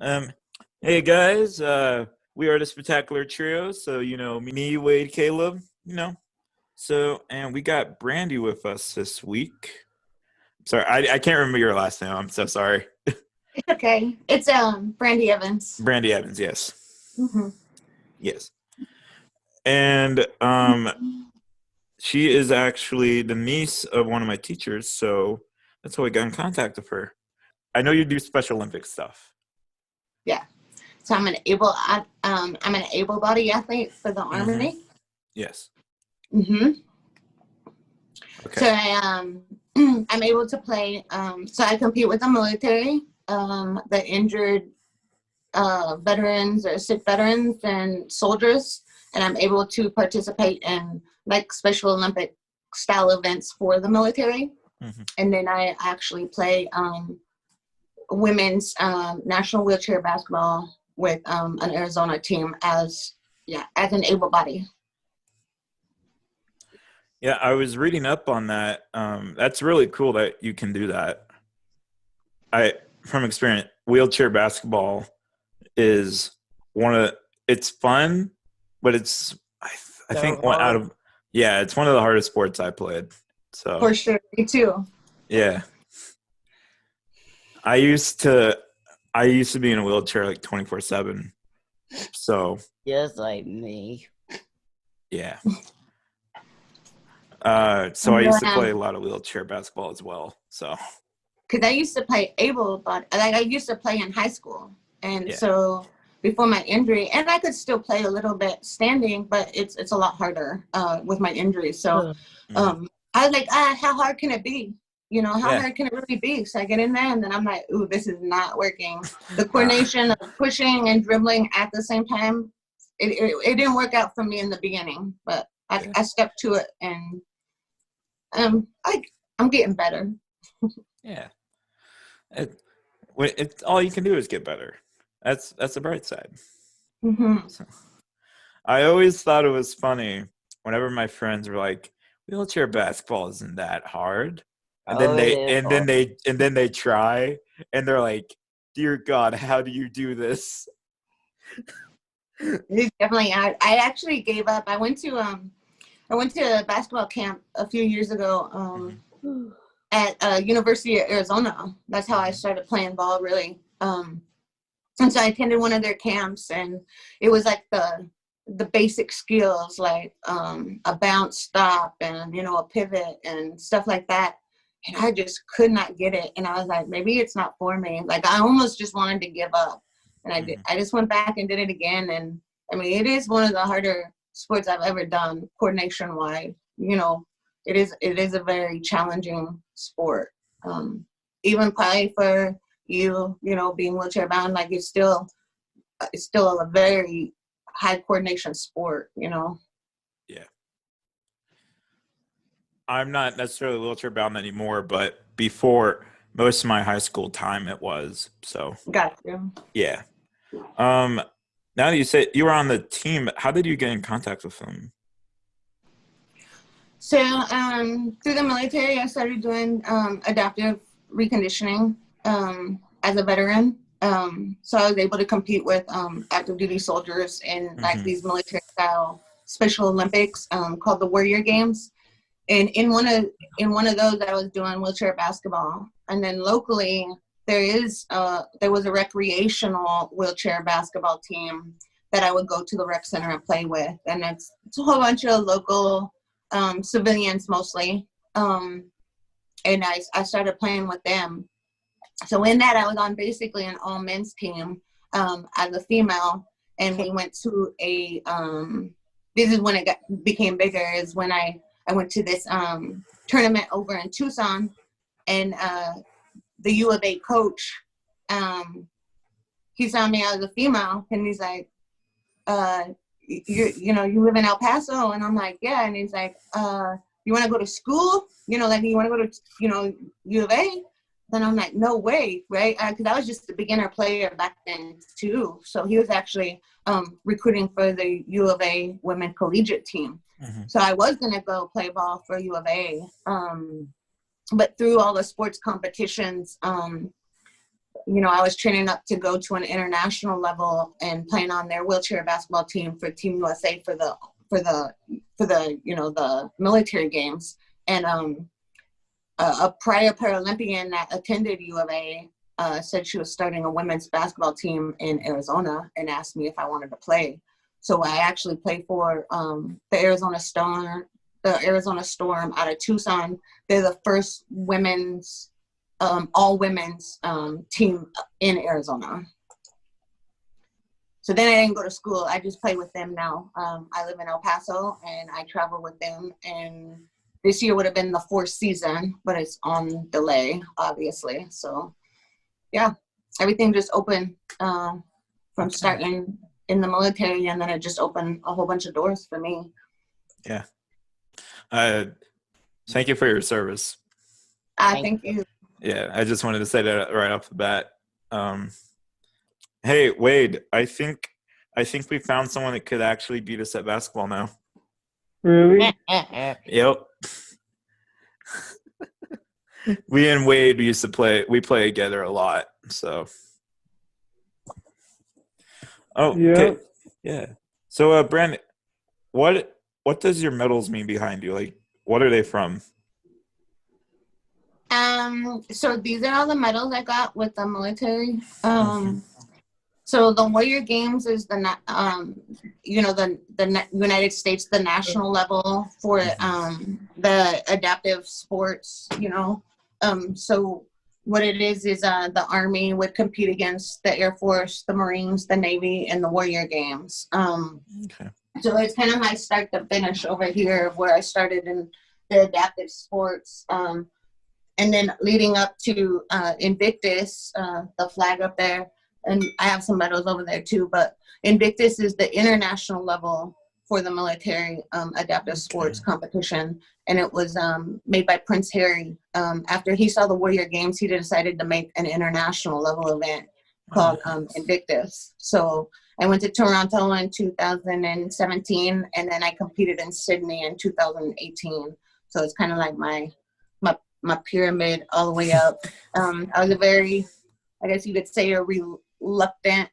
Um, hey guys, we are the Spectacular Trio. So me, Wade, Caleb. And we got Brandy with us this week. Sorry, I can't remember your last name. I'm so sorry. It's okay. It's Brandi Evans. Brandi Evans. Yes, hmm yes. And she is actually the niece of one of my teachers. So that's how I got in contact with her. I know you do Special Olympics stuff. Yeah. So I'm an able-bodied athlete for the Mm-hmm. Army. Yes. Mm-hmm. So Okay. I'm able to play. So I compete with the military, the injured veterans or sick veterans and soldiers, and I'm able to participate in like Special Olympic style events for the military. Mm-hmm. And then I actually play women's national wheelchair basketball with an Arizona team as an able body. Yeah, I was reading up on that. That's really cool that you can do that. From experience, wheelchair basketball is one of it's fun, but I So think one out hard. of yeah, it's one of the hardest sports I played. So For sure, me too. yeah, I used to I used to be in a wheelchair like 24/7. So Just like me. yeah, so I used to play a lot of wheelchair basketball as well. So Because I used to play able body, like I used to play in high school, and yeah. so before my injury, and I could still play a little bit standing, but it's a lot harder with my injury. So Mhm. I was like, how hard can it be? How Yeah. hard can it really be? So I get in there, and then I'm like, ooh, this is not working. The Nah. coordination of pushing and dribbling at the same time, it didn't work out for me in the beginning, but Yeah. I stepped to it, and I'm getting better. Yeah. It all you can do is get better. That's the bright side. Mm-hmm. So, I always thought it was funny whenever my friends were like, "Wheelchair basketball isn't that hard," and then Oh, it they is and then hard. they and then they try, and they're like, "Dear God, how do you do this?" Definitely, I actually gave up. I went to a basketball camp a few years ago at University of Arizona. That's how I Mhm. started playing ball, really. And so I attended one of their camps, and it was like the basic skills, like a bounce, stop, and a pivot and stuff like that. And I just could not get it, and I was like, maybe it's not for me. Like I almost just wanted to give up, and I did. Mhm. I just went back and did it again, and I mean, it is one of the harder sports I've ever done, coordination wise. It is a very challenging sport. Even probably for being wheelchair bound, like it's still a very high coordination sport. Yeah, I'm not necessarily wheelchair bound anymore, but before most of my high school time, it was. So Got you. yeah. Um, Now that you say you were on the team, how did you get in contact with them? So through the military, I started doing adaptive reconditioning as a veteran. So I was able to compete with active duty soldiers in like Hmm. these military style Special Olympics called the Warrior Games. And in one of those, I was doing wheelchair basketball. And then locally, there was a recreational wheelchair basketball team that I would go to the rec center and play with. And it's a whole bunch of local civilians mostly. And I started playing with them. So in that, I was on basically an all men's team as a female, and we went to a. This is when became bigger. Is when I went to this tournament over in Tucson, and the U of A coach, he saw me as a female, and he's like, you live in El Paso, and I'm like, yeah, and he's like, you want to go to school? Like you want to go to U of A? Then I'm like, no way, right? Because I was just a beginner player back then too. So he was actually recruiting for the U of A women collegiate team. Hmm. So I was gonna go play ball for U of A, but through all the sports competitions, I was training up to go to an international level and playing on their wheelchair basketball team for Team USA for the the military games. And a prior Paralympian that attended U of A said she was starting a women's basketball team in Arizona and asked me if I wanted to play. So I actually played for the Arizona Storm out of Tucson. They're the first women's all women's team in Arizona. So then I didn't go to school. I just play with them now. I live in El Paso and I travel with them. And this year would have been the 4th season, but it's on delay, obviously. So yeah, everything just opened from starting in the military, and then it just opened a whole bunch of doors for me. Yeah. Thank you for your service. Thank you. Yeah, I just wanted to say that right off the bat. Hey, Wade, I think we found someone that could actually beat us at basketball now. Really? Yep. We and Wade used to play. We play together a lot. So. Oh, Yeah. okay. Yeah. So, Brandon, what does your medals mean behind you? Like, what are they from? So these are all the medals I got with the military. So the Warrior Games is the United States, the national level for the adaptive sports. So what it is the Army would compete against the Air Force, the Marines, the Navy, and the Warrior Games. Okay. So it's kind of my start to finish over here, where I started in the adaptive sports. And then leading up to Invictus, the flag up there, and I have some medals over there too, but Invictus is the international level for the military adaptive sports competition. And it was made by Prince Harry. After he saw the Warrior Games, he decided to make an international level event called Invictus. So I went to Toronto in 2017, and then I competed in Sydney in 2018. So it's kind of like my pyramid all the way up. I was a very, I guess you could say, a reluctant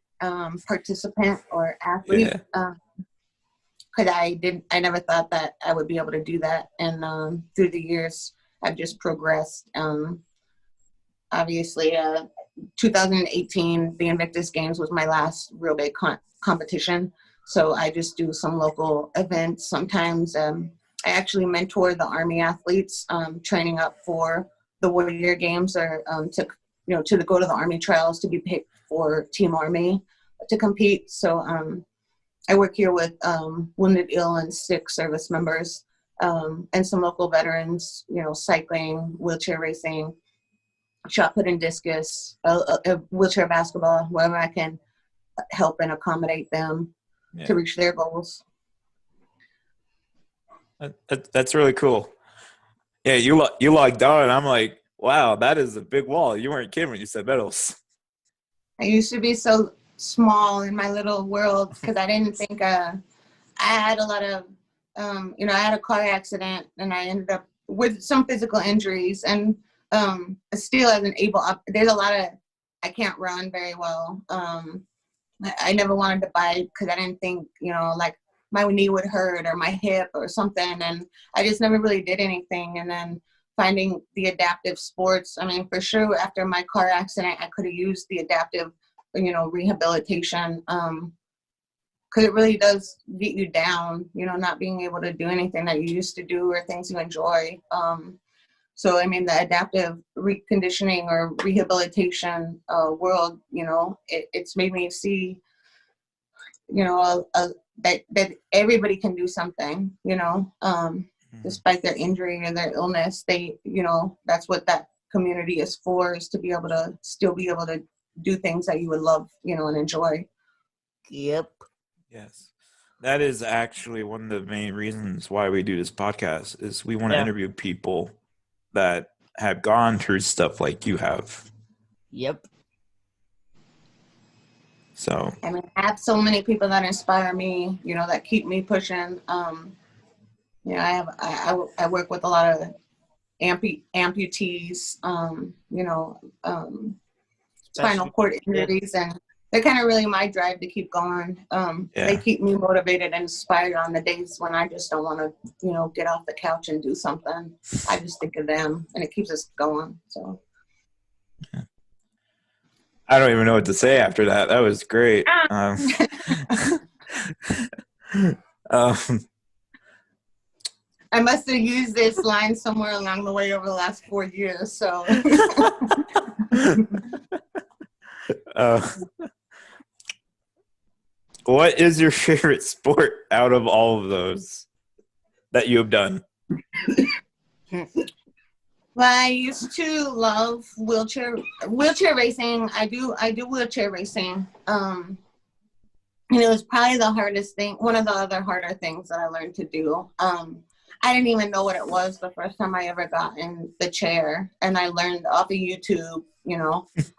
participant or athlete, because I never thought that I would be able to do that. And through the years, I've just progressed. Obviously, 2018, the Invictus Games was my last real big competition. So I just do some local events. Sometimes I actually mentor the Army athletes training up for the Warrior Games, or to go to the Army trials to be picked for Team Army to compete. So I work here with wounded, ill, and sick service members and some local veterans, cycling, wheelchair racing, shot put and discus, wheelchair basketball, wherever I can help and accommodate them to reach their goals. That's really cool. Yeah, you logged on, and I'm like, wow, that is a big wall. You weren't kidding when you said medals. I used to be so small in my little world because I didn't think I had a lot of, I had a car accident, and I ended up with some physical injuries, and still as an there's a lot of, I can't run very well. I never wanted to bike because I didn't think, like my knee would hurt or my hip or something. And I just never really did anything. And then finding the adaptive sports, I mean, for sure, after my car accident, I could have used the adaptive, rehabilitation. Because it really does get you down, not being able to do anything that you used to do or things you enjoy. So, I mean, the adaptive reconditioning or rehabilitation world, it's made me see, that everybody can do something, despite their injury or their illness. They, that's what that community is for, is to be able to still be able to do things that you would love, and enjoy. Yep. Yes. That is actually one of the main reasons why we do this podcast, is we want to interview people that have gone through stuff like you have. Yep. So, I mean, I have so many people that inspire me, that keep me pushing. I work with a lot of amputees, spinal cord injuries, and they're kind of really my drive to keep going. They keep me motivated and inspired on the days when I just don't want to, get off the couch and do something. I just think of them, and it keeps us going. So I don't even know what to say after that. That was great. I must have used this line somewhere along the way over the last 4 years. So what is your favorite sport out of all of those that you have done? Well, I used to love wheelchair racing. I do wheelchair racing. It was probably the hardest thing, one of the other harder things that I learned to do. I didn't even know what it was the first time I ever got in the chair, and I learned off of YouTube,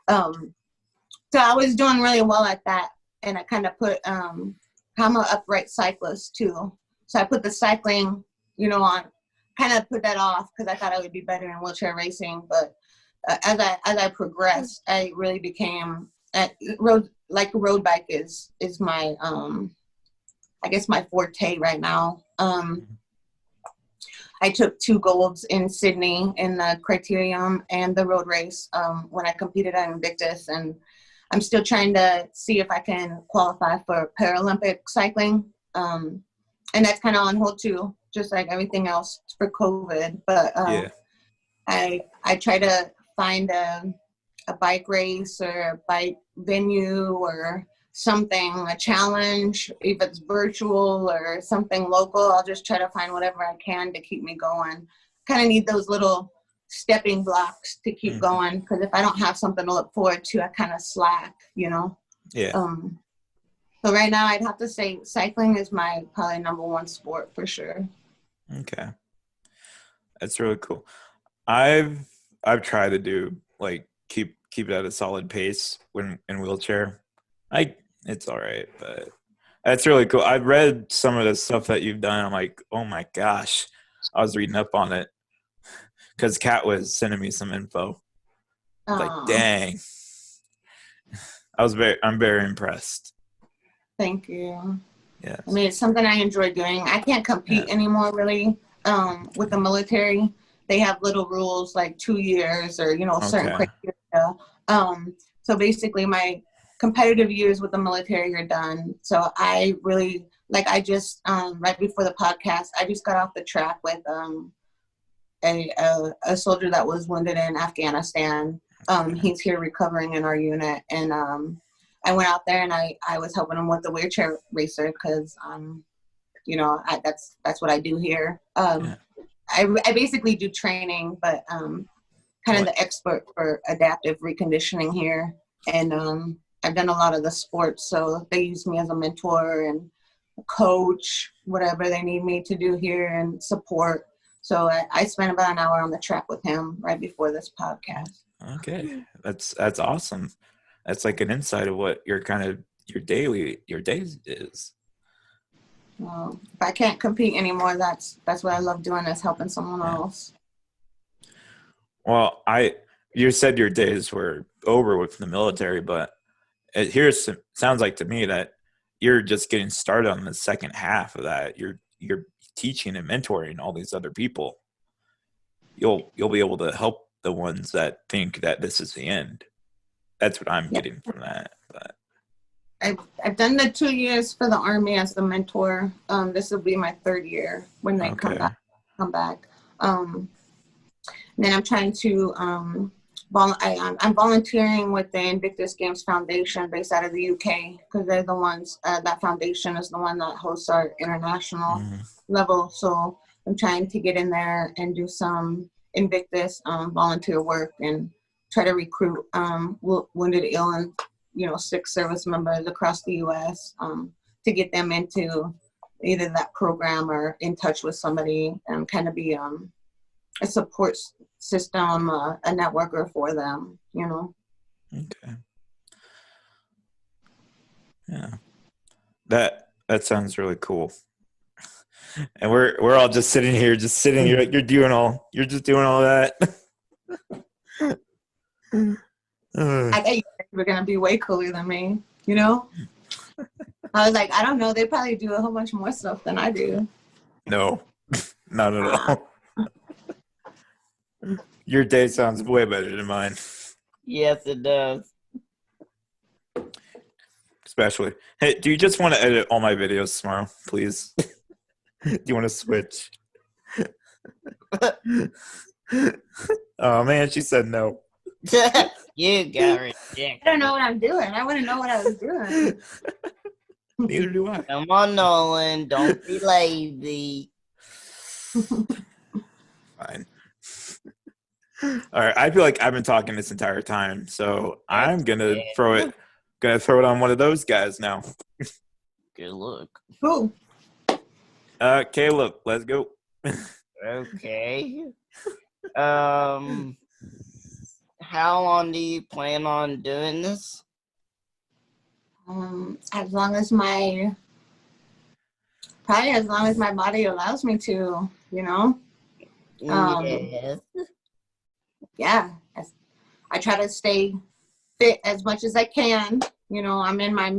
So I was doing really well at that, and I kind of put, I'm an upright cyclist too. So I put the cycling, on, kind of put that off because I thought I would be better in wheelchair racing. But as I progressed, I really became road bike is my I guess my forte right now. I took 2 golds in Sydney in the criterium and the road race when I competed at Invictus, and I'm still trying to see if I can qualify for Paralympic cycling, and that's kind of on hold too, just like everything else for COVID. But I try to find a bike race or a bike venue or something, a challenge, if it's virtual or something local. I'll just try to find whatever I can to keep me going. Kind of need those little stepping blocks to keep going, because if I don't have something to look forward to, I kind of slack, So right now I'd have to say cycling is my probably number 1 sport for sure. Okay. That's really cool. I've tried to do keep it at a solid pace when in wheelchair. It's all right, but that's really cool. I've read some of the stuff that you've done. I'm like, oh my gosh. I was reading up on it because Kat was sending me some info. I was like, dang. I'm very impressed. Thank you. Yeah. I mean, it's something I enjoy doing. I can't compete anymore really with the military. They have little rules like 2 years or, certain criteria. So basically my competitive years with the military are done. So I really, I just, right before the podcast, I just got off the track with a soldier that was wounded in Afghanistan. He's here recovering in our unit. And I went out there and I was helping him with the wheelchair racer because, that's what I do here. I basically do training, but kind of the expert for adaptive reconditioning here. And I've done a lot of the sports, so they use me as a mentor and a coach, whatever they need me to do here, and support. So I spent about an hour on the track with him right before this podcast. Okay, that's awesome. That's like an insight of what your days is. Well, if I can't compete anymore, that's what I love doing, is helping someone else. Well, you said your days were over with the military, but it sounds like to me that you're just getting started on the second half of that. You're teaching and mentoring all these other people. You'll be able to help the ones that think that this is the end. That's what I'm getting from that. But I've done the 2 years for the Army as a mentor. This will be my 3rd year when they come back. And then I'm trying to I'm volunteering with the Invictus Games Foundation based out of the UK, because they're the ones, that foundation is the one that hosts our international level. So I'm trying to get in there and do some Invictus volunteer work and try to recruit wounded, ill, and sick service members across the U.S. To get them into either that program or in touch with somebody and kind of be a support system, a networker for them, Okay. Yeah. That sounds really cool. And we're all just sitting here. You're just doing all that. I are gonna be way cooler than me, you know? I was like, I don't know, they probably do a whole bunch more stuff than I do. No, not at all. Your day sounds way better than mine, Yes, it does. especially. Hey, do you just want to edit all my videos tomorrow, please? Do you want to switch? Oh man, she said no. You got rejected. I don't know what I'm doing. I want to know what I was doing. Neither do I. Come on, Nolan. Don't be lazy. Fine. All right, I feel like I've been talking this entire time, so I'm gonna throw it on one of those guys now. Good look. Cool. Caleb, let's go. Okay. How long do you plan on doing this? As long as my body allows me to, you know. Yes. Yeah, I try to stay fit as much as I can. You know, I'm in my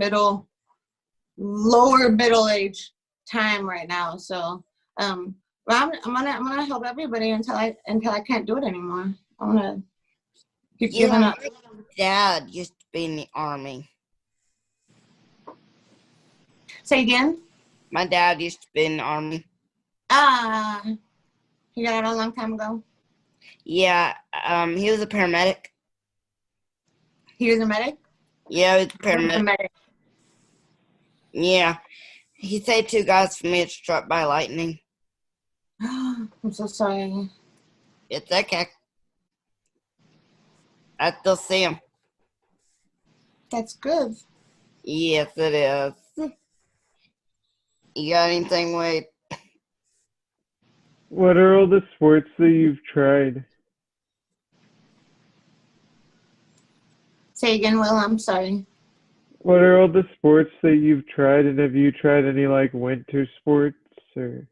lower middle age time right now, so but I'm gonna help everybody until I can't do it anymore. I'm gonna keep giving up. My dad used to be in the army. Say again. My dad used to be in the army. He got out a long time ago. Yeah, he was a paramedic. He was a medic. Yeah, he was a He was a paramedic. medic. Yeah. He saved 2 guys from being struck by lightning. I'm so sorry. It's okay. I still see him. That's good. Yes, it is. You got anything, Wade? What are all the sports that you've tried? Say again, Will. I'm sorry. What are all the sports that you've tried, and have you tried any like winter sports or?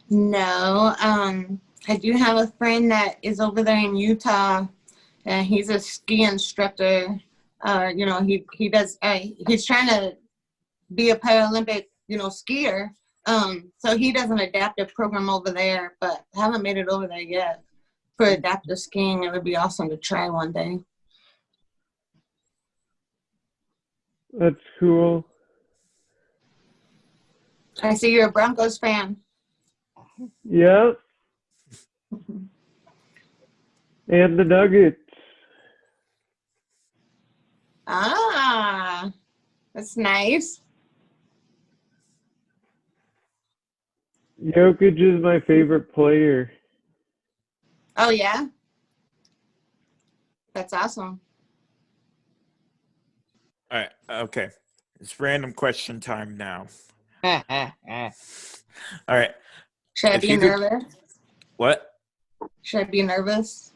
No. I do have a friend that is over there in Utah, and he's a ski instructor. You know, he does. He's trying to be a Paralympic, you know, skier. So he does an adaptive program over there, but I haven't made it over there yet. For adaptive skiing, it would be awesome to try one day. That's cool. I see you're a Broncos fan. Yep. And the Nuggets. Ah, that's nice. Jokic is my favorite player. Oh, yeah? That's awesome. All right, okay. It's random question time now. All right. Should I If be you could- nervous? What? Should I be nervous?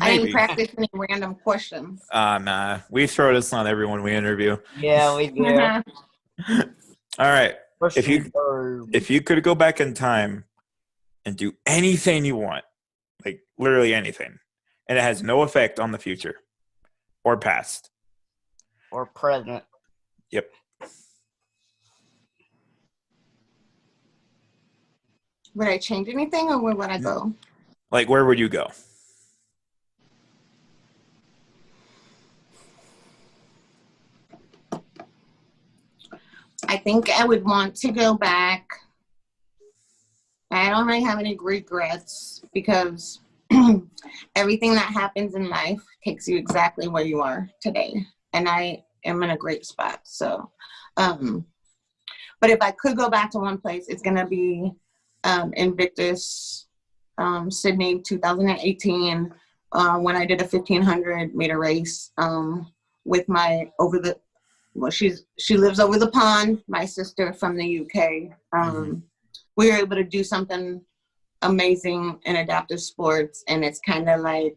I didn't Maybe. practice any random questions. Nah. We throw this on everyone we interview. Yeah, we do. All right. If you Question could go back in time and do anything you want, like literally anything, and it has no effect on the future or past. or present. Yep. Would I change anything, or where would I go? Like, where would you go? I think I would want to go back. I don't really have any regrets because everything that happens in life takes you exactly where you are today. And I am in a great spot. So, but if I could go back to one place, it's going to be Invictus, Sydney 2018, when I did a 1500 meter race with my she lives over the pond, my sister from the UK. We were able to do something amazing in adaptive sports, and it's kind of like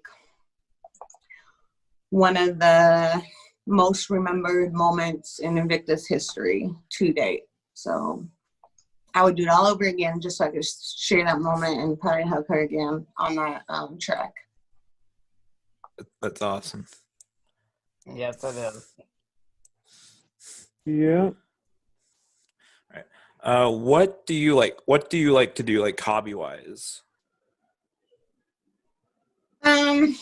one of the most remembered moments in Invictus history to date. So I would do it all over again just so I could share that moment and probably hug her again on that track. That's awesome. Yes, it is. Yeah. What do you like? What do you like to do, like hobby wise? I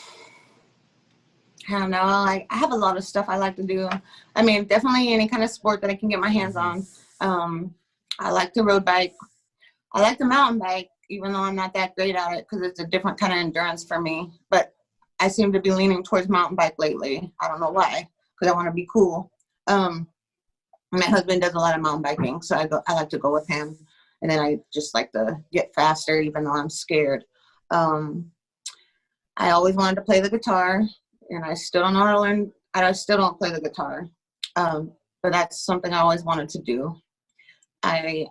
don't know. I have a lot of stuff I like to do. I mean, definitely any kind of sport that I can get my hands on. I like to road bike. I like to mountain bike, even though I'm not that great at it because it's a different kind of endurance for me. But I seem to be leaning towards mountain bike lately. I don't know why, because I want to be cool. My husband does a lot of mountain biking, so I like to go with him. And then I just like to get faster, even though I'm scared. I always wanted to play the guitar, and I still don't know how to learn. I still don't play the guitar, but that's something I always wanted to do. I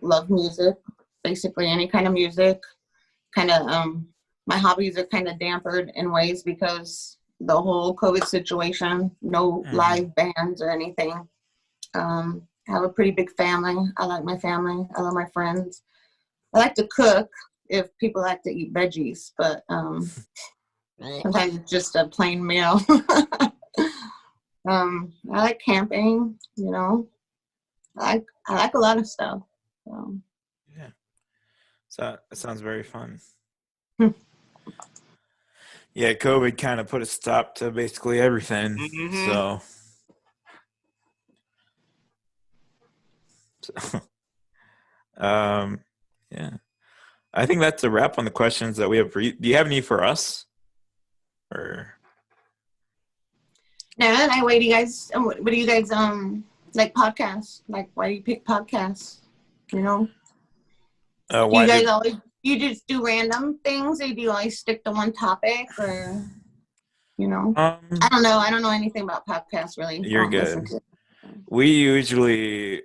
love music, basically any kind of music. Kind of, my hobbies are kind of dampered in ways because the whole COVID situation, no live bands or anything. I have a pretty big family. I like my family. I love my friends. I like to cook if people like to eat veggies, but sometimes it's just a plain meal. I like camping, you know. I like a lot of stuff. So. Yeah. So that sounds very fun. Yeah, COVID kind of put a stop to basically everything. So yeah. I think that's a wrap on the questions that we have for you. Do you have any for us? Or No, and what do you guys like podcasts? Like, why do you pick podcasts? You know, do you guys always just do random things, or do you always stick to one topic, or you know? I don't know. I don't know anything about podcasts really. You're good. We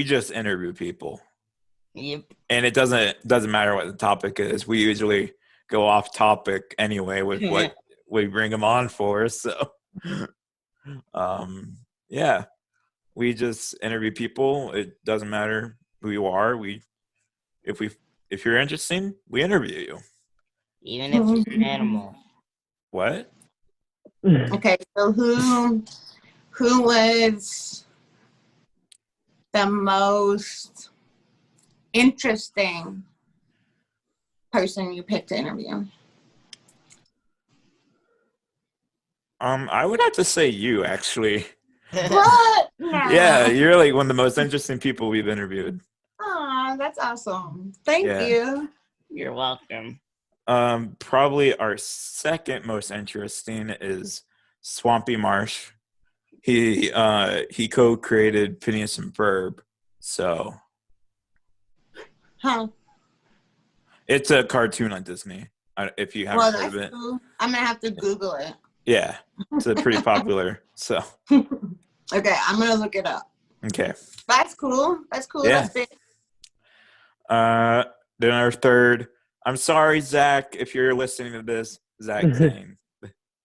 just interview people. Yep. And it doesn't matter what the topic is. We usually go off topic anyway with what we bring them on for. So, yeah, we just interview people. It doesn't matter who you are. If you're interesting, we interview you. Even if you're an animal. What? Okay, so who was the most interesting person you picked to interview? I would have to say you, actually. What? No. Yeah, you're like one of the most interesting people we've interviewed. Oh, that's awesome. Thank you. You're welcome. Probably our second most interesting is Swampy Marsh. He co-created Phineas and Ferb. So it's a cartoon on Disney. If you haven't heard of it. Cool. I'm gonna have to Google it. Yeah, it's a pretty popular. So okay, I'm gonna look it up. Okay. That's cool. That's cool. Yeah. That's big. Then our third. I'm sorry, Zach, if you're listening to this, Zach Zane.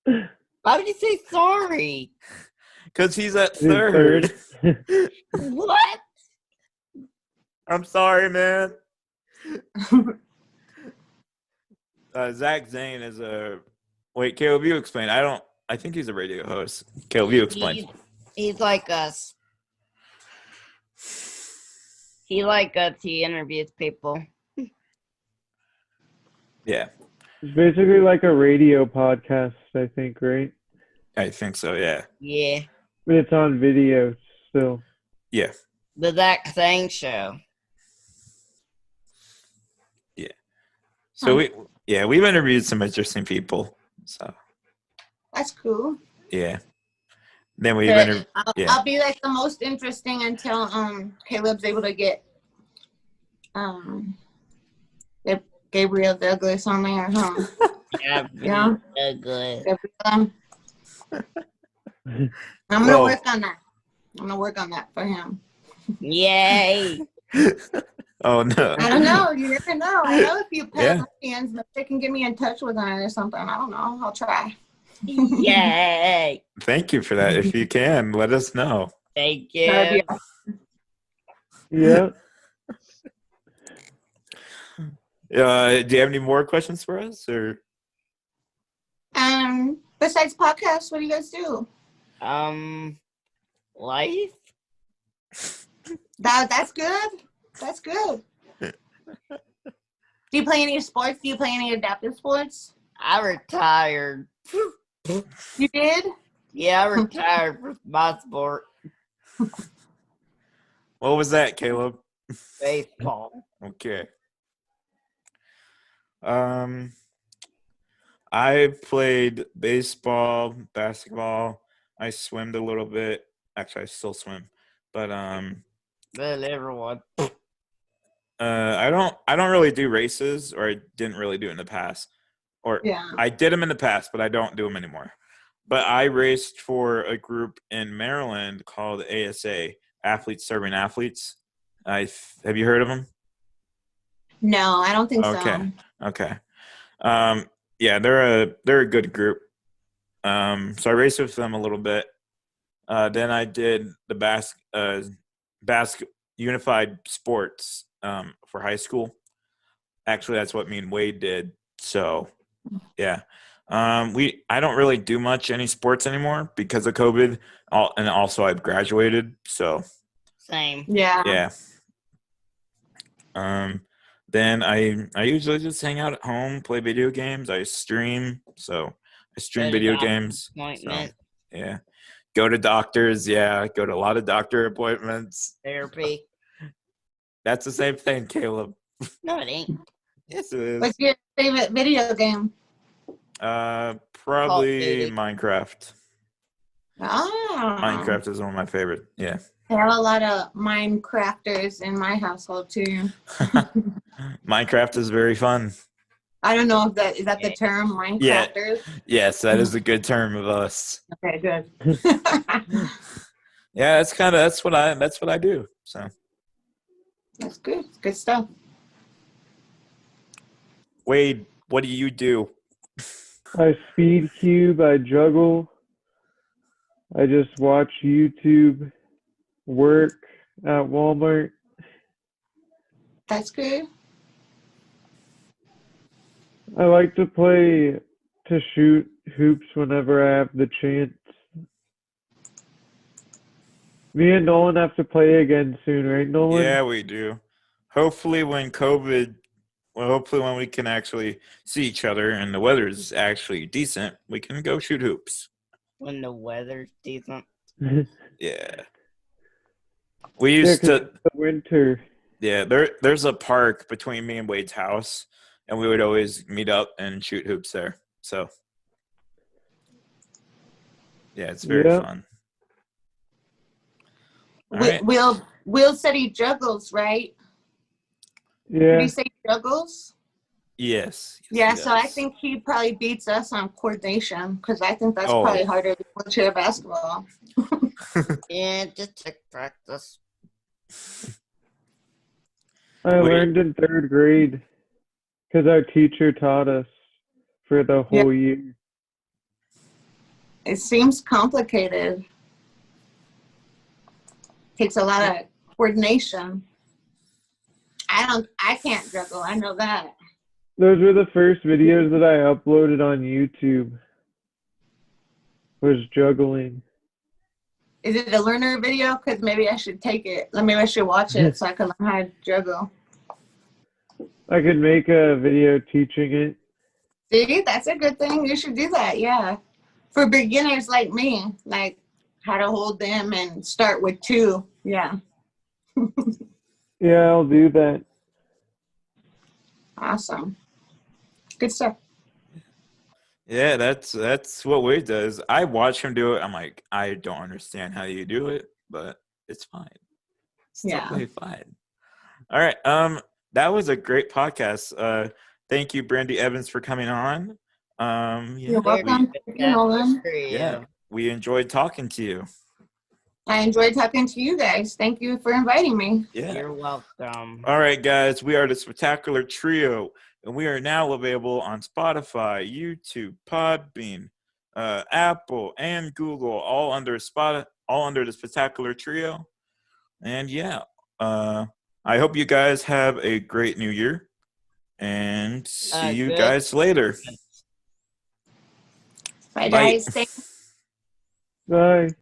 Why would you say sorry? Because he's at third. What? I'm sorry, man. Zach Zane is a. Wait, Caleb, you explain. I think he's a radio host. Caleb, you explain. He's like us. He like us. He interviews people. Yeah. It's basically like a radio podcast, I think, right? I think so, yeah. Yeah. But it's on video still. Yeah. The Zach Zane Show. Yeah. So we've interviewed some interesting people. So that's cool. Yeah. Then we've interviewed. I'll be like the most interesting until Caleb's able to get Gabriel Douglas on there, huh? Yeah. Douglas. I'm gonna work on that. I'm gonna work on that for him. Yay! Oh no! I don't know. You never know. I know a few Pelicans, but they can get me in touch with her or something. I don't know. I'll try. Yay! Thank you for that. If you can, let us know. Thank you. Yeah. Do you have any more questions for us, or? Besides podcasts, what do you guys do? Life? That's good. That's good. Do you play any sports? Do you play any adaptive sports? I retired. You did? Yeah, I retired from my sport, What was that, Caleb? baseball. Okay. I played baseball, basketball. I swimmed a little bit. Actually, I still swim, but But everyone. I don't really do races, or I didn't really do it in the past, or Yeah. I did them in the past, but I don't do them anymore. But I raced for a group in Maryland called ASA, Athletes Serving Athletes. Have you heard of them? No, I don't think Okay, so. okay. Yeah, they're a good group. So I raced with them a little bit. Then I did the unified sports for high school. Actually, that's what me and Wade did. So, yeah. I don't really do much any sports anymore because of COVID. And also I've graduated. So, Same. Yeah. yeah. Then I usually just hang out at home, play video games. I stream. So I stream Go to video doctor's games. So, appointment, yeah. Go to doctors. Yeah. Go to a lot of doctor appointments. therapy. That's the same thing, Caleb. No, it ain't. Yes, it is. What's your favorite video game? Probably Duty. Minecraft. Ah. Minecraft is one of my favorite. Yeah. I have a lot of Minecrafters in my household too. Minecraft is very fun. I don't know if that is the term, Minecrafters. Yes, that is a good term of us. Okay, good. Yeah, that's what I do. So That's good. Good stuff. Wade, what do you do? I speed cube, I juggle, I just watch YouTube, work at Walmart. That's good. I like to shoot hoops whenever I have the chance. Me and Nolan have to play again soon, right, Nolan? Yeah, we do. Hopefully when we can actually see each other and the weather is actually decent, we can go shoot hoops. When the weather's decent. Yeah. We used 'cause to it's the winter. Yeah, there's a park between me and Wade's house, and we would always meet up and shoot hoops there. So, yeah, it's very fun. All right. Will said he juggles, right? Did Yeah. you say juggles? Yes. Yeah, he so I does. think he probably beats us on coordination because I think that's Oh. probably harder than wheelchair basketball. Yeah, just took practice. I learned in third grade because our teacher taught us for the whole year. It seems complicated. Takes a lot of coordination. I can't juggle. I know that. Those were the first videos that I uploaded on YouTube. Was juggling. Is it a learner video? Because maybe I should take it. Maybe I should watch it so I can learn how to juggle. I could make a video teaching it. See, that's a good thing. You should do that. Yeah, for beginners like me, like how to hold them and start with 2. Yeah. Yeah, I'll do that. Awesome. Good stuff. Yeah, that's what Wade does. I watch him do it. I'm like, I don't understand how you do it, but it's fine. It's totally fine. All right. That was a great podcast. Thank you, Brandi Evans, for coming on. You're welcome. Nolan. We enjoyed talking to you. I enjoyed talking to you guys. Thank you for inviting me. Yeah. You're welcome. All right, guys. We are the Spectacular Trio, and we are now available on Spotify, YouTube, Podbean, Apple, and Google, all under the Spectacular Trio. And yeah, I hope you guys have a great new year, and see you guys later. Bye, guys. Thanks. Bye.